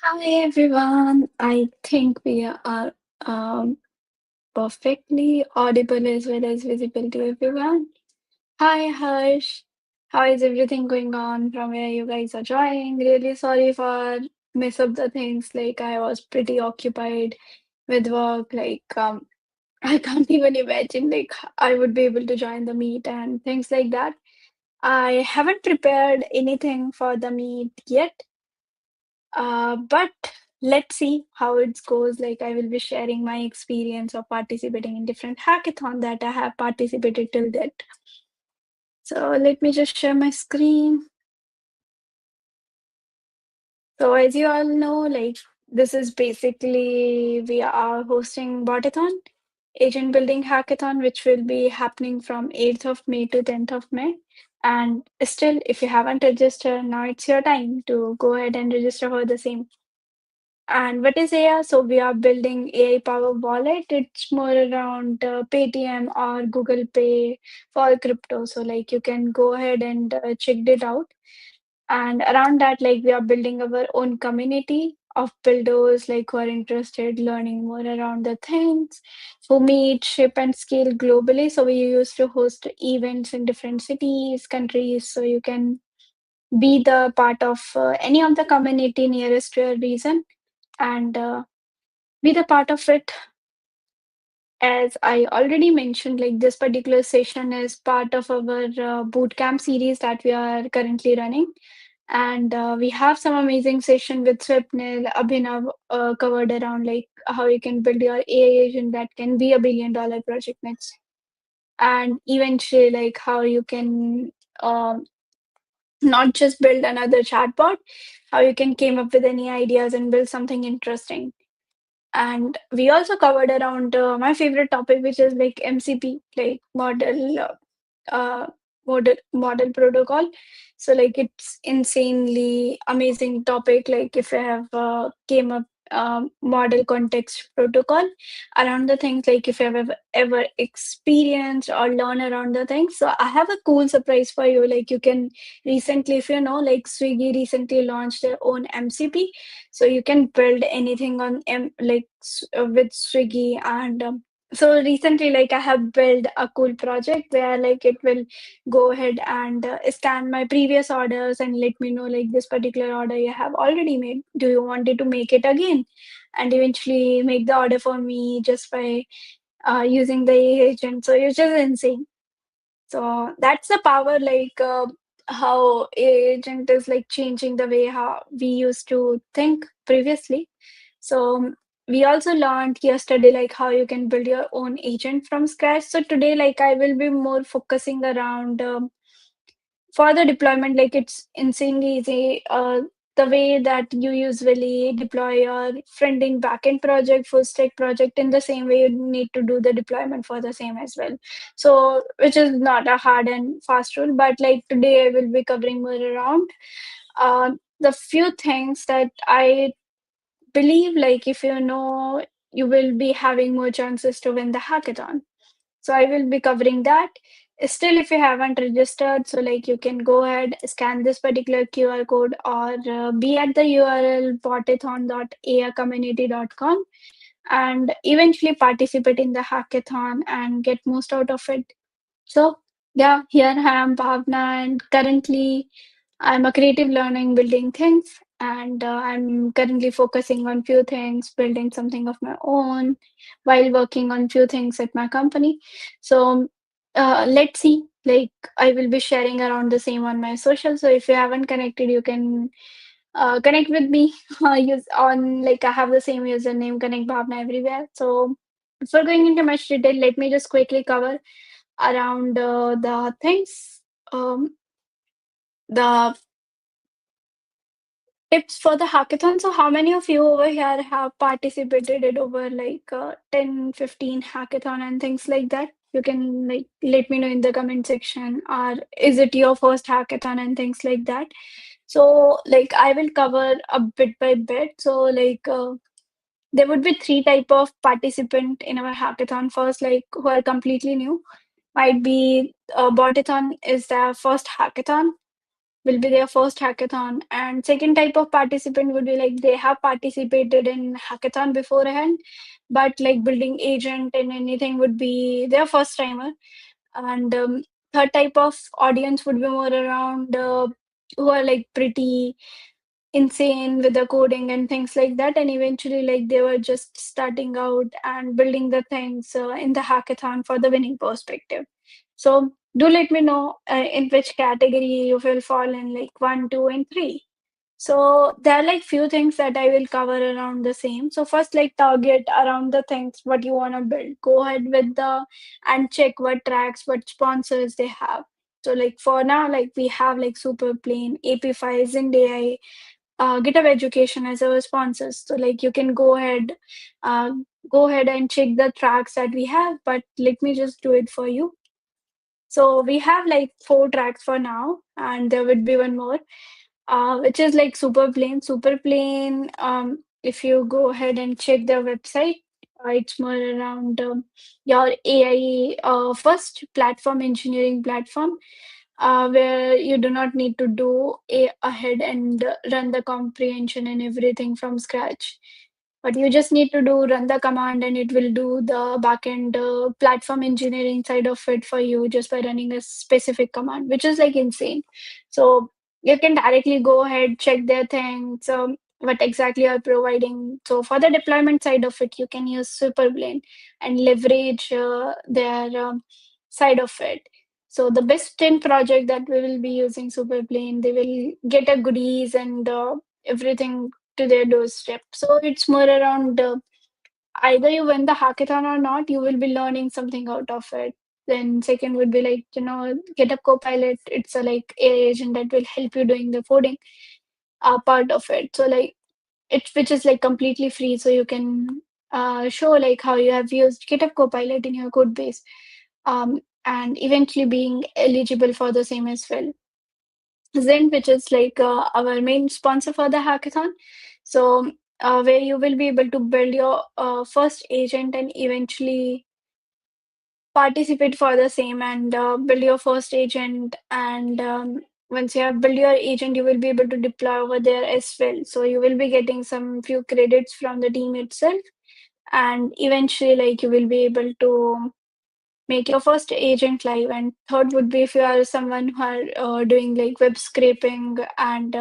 Hi everyone. I think we are um, perfectly audible as well as visible to everyone. Hi Harsh. How is everything going on from where you guys are joining? Really sorry for mess up the things. Like I was pretty occupied with work. I can't even imagine like I would be able to join the meet and things like that. I haven't prepared anything for the meet yet. But let's see how it goes. Like I will be sharing my experience of participating in different hackathon that I have participated till date. So let me just share my screen. So as you all know, like this is basically we are hosting Bot-a-thon, agent building hackathon, which will be happening from 8th of May to 10th of May. And still, if you haven't registered, now it's your time to go ahead and register for the same. And what is AI? So we are building AI powered wallet. It's more around Paytm or Google Pay for crypto. So like you can go ahead and check it out. And around that, like we are building our own community of builders like who are interested learning more around the things who meet, ship and scale globally. So we used to host events in different cities, countries. So you can be the part of any of the community nearest to your region and be the part of it. As I already mentioned, like this particular session is part of our bootcamp series that we are currently running. And we have some amazing session with Swipnil, Abhinav covered around like how you can build your AI agent that can be $1 billion project next. And eventually like how you can not just build another chatbot, how you can came up with any ideas and build something interesting. And we also covered around my favorite topic, which is like MCP, like uh, model protocol. So like it's insanely amazing topic. Like if you have came up model context protocol around the things, like if you have ever experienced or learn around the things. So I have a cool surprise for you. Like you can recently, if you know, like Swiggy recently launched their own MCP, so you can build anything on with Swiggy. And so recently like I have built a cool project where like it will go ahead and scan my previous orders and let me know like this particular order you have already made, do you want it to make it again, and eventually make the order for me just by using the agent. So it's just insane. So that's the power, like how agent is like changing the way how we used to think previously. So we also learned yesterday like how you can build your own agent from scratch. So today, like I will be more focusing around for the deployment. Like it's insanely easy. The way that you usually deploy your front-end back-end project, full stack project, in the same way you need to do the deployment for the same as well. So which is not a hard and fast rule, but like today I will be covering more around the few things that I believe, like if you know, you will be having more chances to win the hackathon. So I will be covering that. Still, if you haven't registered, so like you can go ahead, scan this particular QR code, or be at the URL botathon.aacommunity.com and eventually participate in the hackathon and get most out of it. So yeah, here I am, Bhavna, and currently I'm a creative learning building things, and I'm currently focusing on few things, building something of my own while working on few things at my company. So let's see. Like I will be sharing around the same on my social. So if you haven't connected, you can connect with me. Use on like I have the same username, Connect Bhavna everywhere. So before going into much detail, let me just quickly cover around the things. The tips for the hackathon. So how many of you over here have participated in over like 10, 15 hackathon and things like that? You can like let me know in the comment section. Or is it your first hackathon and things like that? So like I will cover a bit by bit. So like there would be three type of participant in our hackathon. First, like who are completely new. Might be Botathon is their first hackathon. will be their first hackathon. And second type of participant would be like they have participated in hackathon beforehand, but like building agent and anything would be their first timer. And third type of audience would be more around who are like pretty insane with the coding and things like that, and eventually like they were just starting out and building the things in the hackathon for the winning perspective. So do let me know in which category you will fall in, like 1, 2, and 3. So there are like few things that I will cover around the same. So first, like target around the things what you want to build. Go ahead with the and check what tracks, what sponsors they have. So like for now, like we have like Super Plain, AP5, Zindia, GitHub Education as our sponsors. So like you can uh, go ahead and check the tracks that we have. But let me just do it for you. So we have like 4 tracks for now, and there would be one more, which is like Super Plain. Super Plain. If you go ahead and check their website, it's more around your AI first platform engineering platform, where you do not need to do a ahead and run the comprehension and everything from scratch. But you just need to do run the command and it will do the backend platform engineering side of it for you just by running a specific command, which is like insane. So you can directly go ahead, check their things, what exactly are providing. So for the deployment side of it, you can use Superblend and leverage their side of it. So the best in project that we will be using Superplane, they will get a goodies and everything to their doorstep. So it's more around either you win the hackathon or not, you will be learning something out of it. Then second would be like, GitHub Copilot. It's a like AI agent that will help you doing the coding part of it. So like it which is like completely free, so you can show like how you have used GitHub Copilot in your code base, and eventually being eligible for the same as well. Zen, which is like our main sponsor for the hackathon. So, where you will be able to build your first agent and eventually participate for the same and build your first agent. And once you have built your agent, you will be able to deploy over there as well. So, you will be getting some few credits from the team itself. And eventually, like, you will be able to make your first agent live. And third would be if you are someone who are doing like web scraping and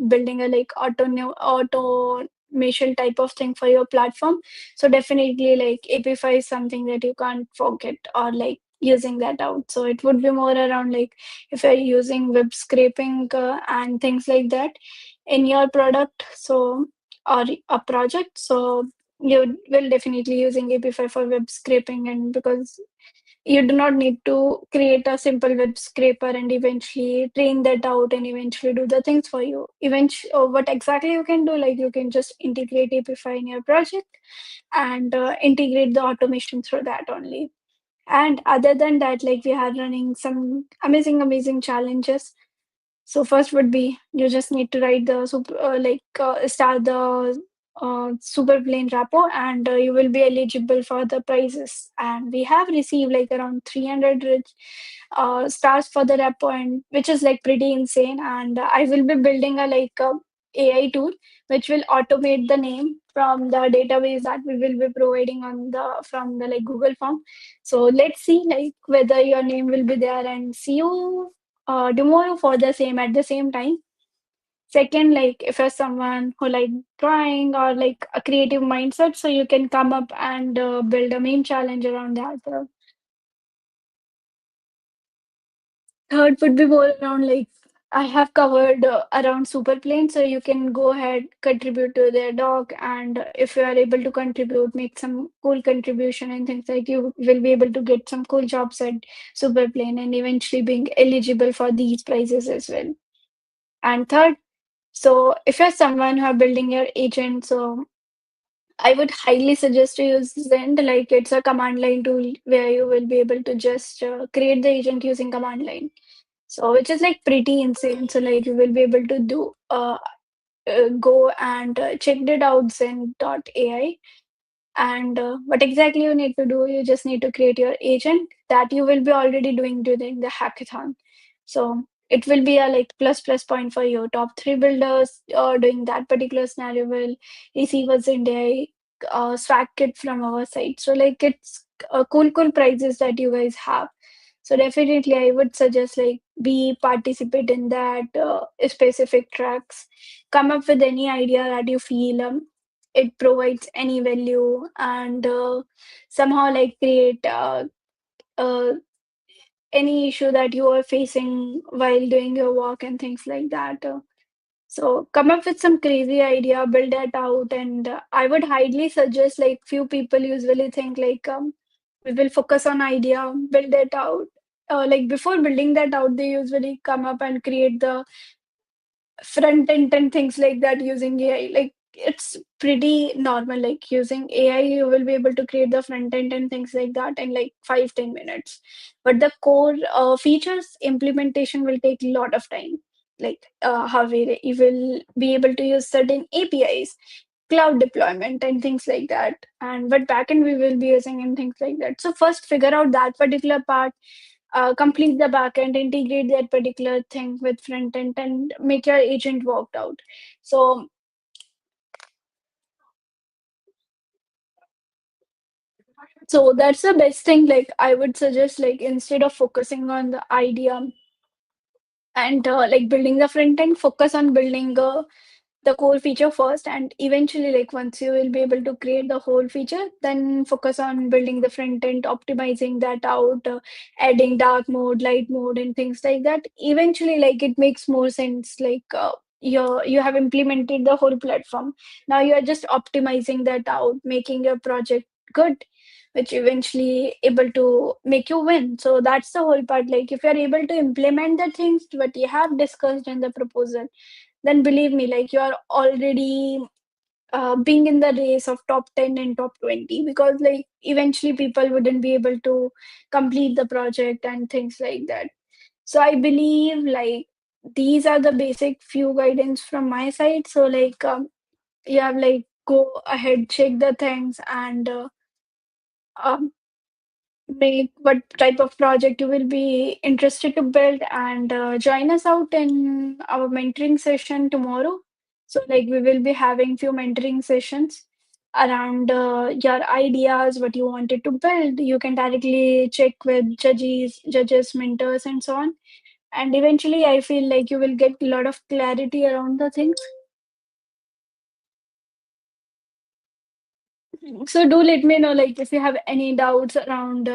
building a like automation type of thing for your platform. So definitely like API is something that you can't forget or like using that out. So it would be more around like if you're using web scraping and things like that in your product, so or a project, so you will definitely using API for web scraping. And because you do not need to create a simple web scraper and eventually train that out and eventually do the things for you. Eventually, what exactly you can do, like you can just integrate API in your project and integrate the automation through that only. And other than that, like we are running some amazing challenges. So first would be you just need to write the start the super plain repo, and you will be eligible for the prizes. And we have received like around 300 stars for the repo, and which is like pretty insane. And I will be building a like AI tool which will automate the name from the database that we will be providing on the from the like Google form. So let's see like whether your name will be there, and see you tomorrow for the same at the same time. Second, like if you're someone who like drawing or like a creative mindset, so you can come up and build a meme challenge around that. Third would be more around like I have covered around super plane, so you can go ahead contribute to their doc, and if you are able to contribute, make some cool contribution and things like, you will be able to get some cool jobs at super plane and eventually being eligible for these prizes as well. And third, so if you're someone who are building your agent, so I would highly suggest to use Zend. Like it's a command line tool where you will be able to just create the agent using command line. So which is like pretty insane. So like you will be able to do go and check it out Zen.ai. And what exactly you need to do, you just need to create your agent that you will be already doing during the hackathon. So it will be a like plus point for you. Top three builders doing that particular scenario will receive a Zenday swag kit from our side. So like it's cool prizes that you guys have. So definitely, I would suggest like be participate in that specific tracks. Come up with any idea that you feel it provides any value, and somehow like create uh, any issue that you are facing while doing your work and things like that. So come up with some crazy idea, build that out, and I would highly suggest like few people usually think like we will focus on idea, build it out. Like before building that out, they usually come up and create the front end and things like that using AI. Like it's pretty normal. Like using AI, you will be able to create the front end and things like that in like 5-10 minutes. But the core features implementation will take a lot of time. Like how you will be able to use certain APIs, cloud deployment and things like that. And what backend we will be using and things like that. So first figure out that particular part, complete the backend, integrate that particular thing with front end, and make your agent worked out. So, so that's the best thing. Like I would suggest, like instead of focusing on the idea and like building the front end, focus on building the core feature first, and eventually like once you will be able to create the whole feature, then focus on building the front end, optimizing that out, adding dark mode, light mode and things like that. Eventually like it makes more sense, like you have implemented the whole platform. Now you are just optimizing that out, making your project good, which eventually able to make you win. So that's the whole part. Like if you're able to implement the things what you have discussed in the proposal, then believe me, like you are already being in the race of top 10 and top 20, because like eventually people wouldn't be able to complete the project and things like that. So I believe like these are the basic few guidance from my side. So like you have like go ahead, check the things, and um, make what type of project you will be interested to build, and join us out in our mentoring session tomorrow. So like we will be having few mentoring sessions around your ideas, what you wanted to build. You can directly check with judges, mentors and so on, and eventually I feel like you will get a lot of clarity around the things. So do let me know like if you have any doubts around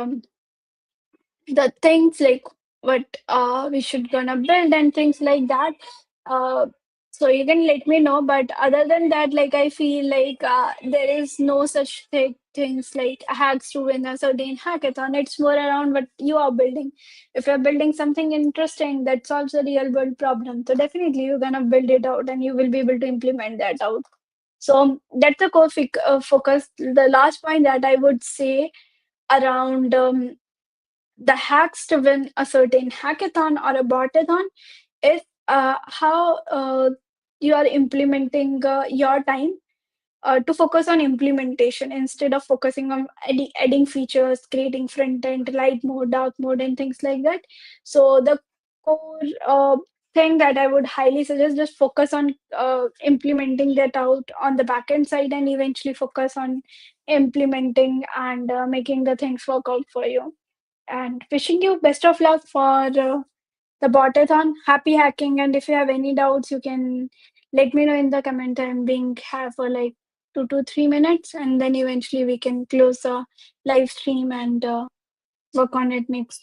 the things like what we should gonna build and things like that. uh so you can let me know, but other than that, like I feel like there is no such things like hacks to win a certain hackathon. It's more around what you are building. If you're building something interesting that solves a real world problem, so definitely you're gonna build it out and you will be able to implement that out. So that's the core focus. The last point that I would say around the hacks to win a certain hackathon or a bot-a-thon is how you are implementing your time to focus on implementation instead of focusing on adding features, creating front end, light mode, dark mode, and things like that. So the core thing that I would highly suggest, just focus on implementing that out on the backend side, and eventually focus on implementing and making the things work out for you. And wishing you best of luck for the bot-a-thon. Happy hacking, and if you have any doubts, you can let me know in the comment. I'm being here for like 2 to 3 minutes, and then eventually we can close the live stream and work on it next.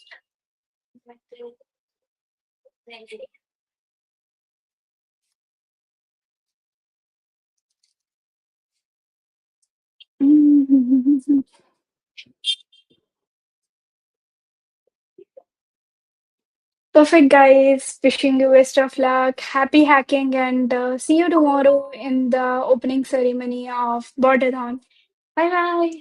Perfect, guys. Wishing you best of luck. Happy hacking, and see you tomorrow in the opening ceremony of Bot-a-thon. Bye bye.